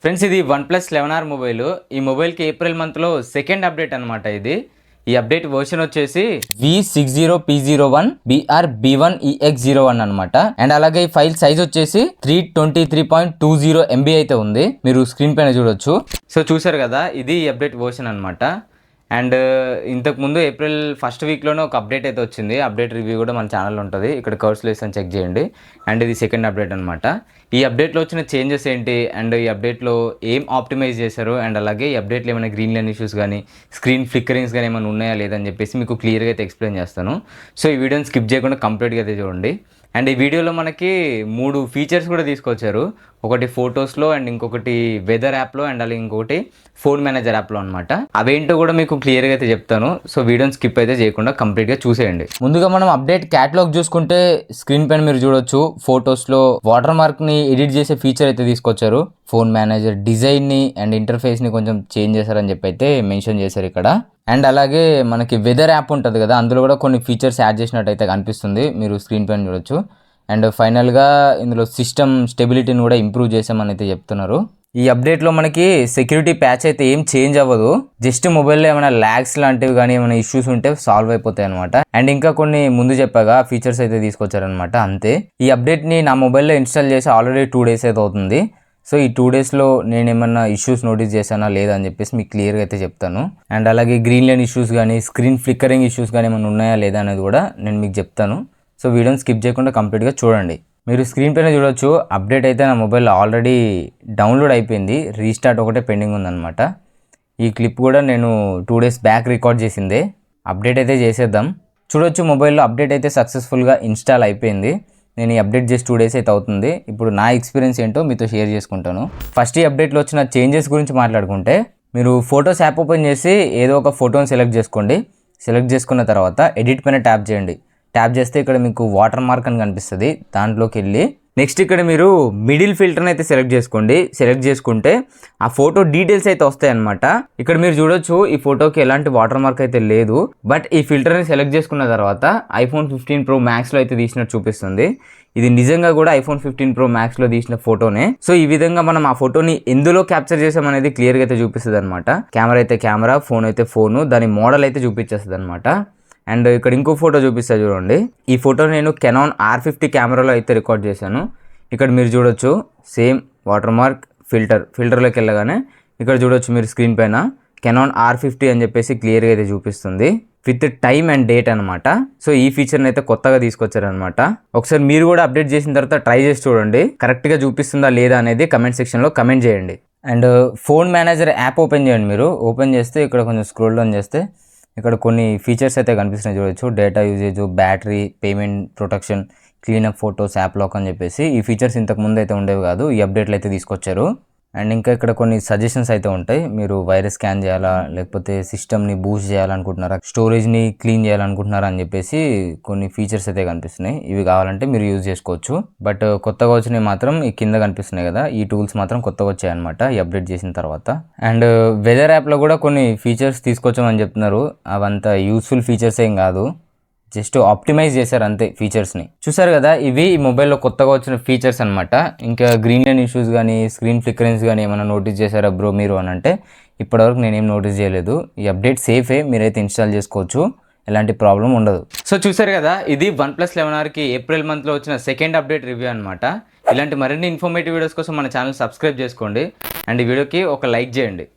Friends, ఇది OnePlus 11R mobile. ఈ మొబైల్కి ఏప్రిల్ మంత్లో సెకండ్ అప్డేట్ అనమాట ఇది. ఈ అప్డేట్ వర్షన్ వచ్చేసి V60P01 BRB1EX01 అనమాట. అండ్ అలాగే ఈ ఫైల్ సైజ్ వచ్చేసి 323.20 MB అయితే ఉంది. మీరు స్క్రీన్ పైన చూడొచ్చు. సో చూసారు కదా, ఇది ఈ అప్డేట్ వర్షన్ అనమాట. అండ్ ఇంతకుముందు ఏప్రిల్ ఫస్ట్ వీక్లోనే ఒక అప్డేట్ అయితే వచ్చింది. అప్డేట్ రివ్యూ కూడా మన ఛానల్లో ఉంటుంది. ఇక్కడ కర్వ్స్ లెస్ అని చెక్ చేయండి. అండ్ ఇది సెకండ్ అప్డేట్ అనమాట. ఈ అప్డేట్లో వచ్చిన చేంజెస్ ఏంటి, అండ్ ఈ అప్డేట్లో ఏం ఆప్టిమైజ్ చేశారు, అండ్ అలాగే ఈ అప్డేట్లో ఏమైనా గ్రీన్ లైన్ ఇష్యూస్ కానీ స్క్రీన్ ఫ్లిక్కరింగ్స్ కానీ ఏమైనా ఉన్నాయా లేదని చెప్పేసి మీకు క్లియర్గా అయితే ఎక్స్ప్లెయిన్ చేస్తాను. సో ఈ వీడియోని స్కిప్ చేయకుండా కంప్లీట్గా అయితే చూడండి. అండ్ ఈ వీడియోలో మనకి 3 ఫీచర్స్ కూడా తీసుకొచ్చారు. ఒకటి ఫొటోస్లో, అండ్ ఇంకొకటి వెదర్ యాప్లో, అండ్ అలాగే ఇంకొకటి ఫోన్ మేనేజర్ యాప్లో అనమాట. అవేంటో కూడా మీకు క్లియర్గా అయితే చెప్తాను. సో వీడియోని స్కిప్ అయితే చేయకుండా కంప్లీట్గా చూసేయండి. ముందుగా మనం అప్డేట్ క్యాటలాగ్ చూసుకుంటే స్క్రీన్ పైన మీరు చూడొచ్చు. ఫొటోస్లో వాటర్ మార్క్ని ఎడిట్ చేసే ఫీచర్ అయితే తీసుకొచ్చారు. ఫోన్ మేనేజర్ డిజైన్ని అండ్ ఇంటర్ఫేస్ని కొంచెం చేంజ్ చేశారని చెప్పి అయితే మెన్షన్ చేశారు ఇక్కడ. అండ్ అలాగే మనకి వెదర్ యాప్ ఉంటుంది కదా, అందులో కూడా కొన్ని ఫీచర్స్ యాడ్ చేసినట్టు అయితే కనిపిస్తుంది. మీరు స్క్రీన్ పైన చూడొచ్చు. అండ్ ఫైనల్గా ఇందులో సిస్టమ్ స్టెబిలిటీని కూడా ఇంప్రూవ్ చేసామని అయితే చెప్తున్నారు. ఈ అప్డేట్లో మనకి సెక్యూరిటీ ప్యాచ్ అయితే ఏం చేంజ్ అవ్వదు. జస్ట్ మొబైల్లో ఏమైనా ల్యాగ్స్ లాంటివి కానీ ఏమైనా ఇష్యూస్ ఉంటే సాల్వ్ అయిపోతాయి అనమాట. అండ్ ఇంకా కొన్ని ముందు చెప్పాగా ఫీచర్స్ అయితే తీసుకొచ్చారనమాట, అంతే. ఈ అప్డేట్ని నా మొబైల్లో ఇన్స్టాల్ చేసి ఆల్రెడీ 2 days అయితే అవుతుంది. సో ఈ 2 daysలో నేను ఏమన్నా ఇష్యూస్ నోటీస్ చేశానా లేదా అని చెప్పేసి మీకు క్లియర్గా అయితే చెప్తాను. అండ్ అలాగే గ్రీన్ లైన్ ఇష్యూస్ కానీ స్క్రీన్ ఫ్లిక్కరింగ్ ఇష్యూస్ కానీ ఏమైనా ఉన్నాయా లేదా అనేది కూడా నేను మీకు చెప్తాను. సో వీడియోని స్కిప్ చేయకుండా కంప్లీట్గా చూడండి. మీరు స్క్రీన్ పైన చూడొచ్చు, అప్డేట్ అయితే నా మొబైల్లో ఆల్రెడీ డౌన్లోడ్ అయిపోయింది. రీస్టార్ట్ ఒకటే పెండింగ్ ఉందన్నమాట. ఈ క్లిప్ కూడా నేను 2 days బ్యాక్ రికార్డ్ చేసిందే. అప్డేట్ అయితే చేసేద్దాం. చూడొచ్చు, మొబైల్లో అప్డేట్ అయితే సక్సెస్ఫుల్గా ఇన్స్టాల్ అయిపోయింది. నేను ఈ అప్డేట్ చేసి 2 days అయితే అవుతుంది. ఇప్పుడు నా ఎక్స్పీరియన్స్ ఏంటో మీతో షేర్ చేసుకుంటాను. ఫస్ట్ ఈ అప్డేట్లో వచ్చిన చేంజెస్ గురించి మాట్లాడుకుంటే, మీరు ఫొటోస్ యాప్ ఓపెన్ చేసి ఏదో ఒక ఫోటోని సెలెక్ట్ చేసుకోండి. సెలెక్ట్ చేసుకున్న తర్వాత ఎడిట్ పైన ట్యాప్ చేయండి. ట్యాప్ చేస్తే ఇక్కడ మీకు వాటర్ మార్క్ అని కనిపిస్తుంది. దాంట్లోకి వెళ్ళి నెక్స్ట్ ఇక్కడ మీరు మిడిల్ ఫిల్టర్ని అయితే సెలెక్ట్ చేసుకోండి. సెలెక్ట్ చేసుకుంటే ఆ ఫోటో డీటెయిల్స్ అయితే వస్తాయి అనమాట. ఇక్కడ మీరు చూడొచ్చు, ఈ ఫోటోకి ఎలాంటి వాటర్ మార్క్ అయితే లేదు. బట్ ఈ ఫిల్టర్ని సెలెక్ట్ చేసుకున్న తర్వాత iPhone 15 Pro Maxలో అయితే తీసినట్టు చూపిస్తుంది. ఇది నిజంగా కూడా iPhone 15 Pro Maxలో తీసిన ఫోటోనే. సో ఈ విధంగా మనం ఆ ఫోటోని ఎందులో క్యాప్చర్ చేసామనేది క్లియర్గా అయితే చూపిస్తుంది అనమాట. కెమెరా అయితే కెమెరా, ఫోన్ అయితే ఫోను, దాని మోడల్ అయితే చూపించేస్తుంది అనమాట. అండ్ ఇక్కడ ఇంకో ఫోటో చూపిస్తా చూడండి. ఈ ఫోటో నేను కెనాన్ R50 కెమెరాలో అయితే రికార్డ్ చేశాను. ఇక్కడ మీరు చూడొచ్చు, సేమ్ వాటర్ మార్క్ ఫిల్టర్లోకి వెళ్ళగానే ఇక్కడ చూడొచ్చు మీరు స్క్రీన్ పైన కెనాన్ R50 అని చెప్పేసి క్లియర్గా అయితే చూపిస్తుంది విత్ టైమ్ అండ్ డేట్ అనమాట. సో ఈ ఫీచర్ని అయితే కొత్తగా తీసుకొచ్చారనమాట. ఒకసారి మీరు కూడా అప్డేట్ చేసిన తర్వాత ట్రై చేసి చూడండి, కరెక్ట్గా చూపిస్తుందా లేదా అనేది కమెంట్ సెక్షన్లో కమెంట్ చేయండి. And phone manager app open చేయండి. మీరు ఓపెన్ చేస్తే ఇక్కడ కొంచెం స్క్రోల్ డౌన్ చేస్తే ఇక్కడ కొన్ని ఫీచర్స్ అయితే కనిపిస్తున్నాయి చూడొచ్చు. Data usage, battery, payment protection, cleanup photos, app lock అని చెప్పేసి ఈ ఫీచర్స్ ఇంతకు ముందు అయితే ఉండేవి కాదు. ఈ అప్డేట్లు అయితే తీసుకొచ్చారు. అండ్ ఇంకా ఇక్కడ కొన్ని సజెషన్స్ అయితే ఉంటాయి. మీరు వైరస్ స్కాన్ చేయాలా, లేకపోతే సిస్టమ్ని బూస్ట్ చేయాలనుకుంటున్నారా, స్టోరేజ్ని క్లీన్ చేయాలనుకుంటున్నారా అని చెప్పేసి కొన్ని ఫీచర్స్ అయితే కనిపిస్తున్నాయి. ఇవి కావాలంటే మీరు యూజ్ చేసుకోవచ్చు. బట్ కొత్తగా వచ్చినవి మాత్రం ఈ కింద కనిపిస్తున్నాయి కదా, ఈ టూల్స్ మాత్రం కొత్తగా వచ్చాయన్నమాట ఈ అప్డేట్ చేసిన తర్వాత. అండ్ వెదర్ యాప్లో కూడా కొన్ని ఫీచర్స్ తీసుకొచ్చామని చెప్తున్నారు. అవంతా యూస్ఫుల్ ఫీచర్స్ ఏం కాదు, జస్ట్ ఆప్టిమైజ్ చేశారు అంతే ఫీచర్స్ని. చూసారు కదా, ఇవి ఈ మొబైల్లో కొత్తగా వచ్చిన ఫీచర్స్ అనమాట. ఇంకా గ్రీన్ లైన్ ఇష్యూస్ కానీ స్క్రీన్ ఫ్లిక్కరెన్స్ కానీ ఏమైనా నోటీస్ చేశారా బ్రో మీరు అని అంటే, ఇప్పటివరకు నేనేం నోటీస్ చేయలేదు. ఈ అప్డేట్ సేఫే, మీరైతే ఇన్స్టాల్ చేసుకోవచ్చు, ఎలాంటి ప్రాబ్లం ఉండదు. సో చూసారు కదా, ఇది OnePlus 11Rకి ఏప్రిల్ మంత్లో వచ్చిన సెకండ్ అప్డేట్ రివ్యూ అనమాట. ఇలాంటి మరిన్ని ఇన్ఫర్మేటివ్ వీడియోస్ కోసం మన ఛానల్ సబ్స్క్రైబ్ చేసుకోండి. అండ్ ఈ వీడియోకి ఒక లైక్ చేయండి.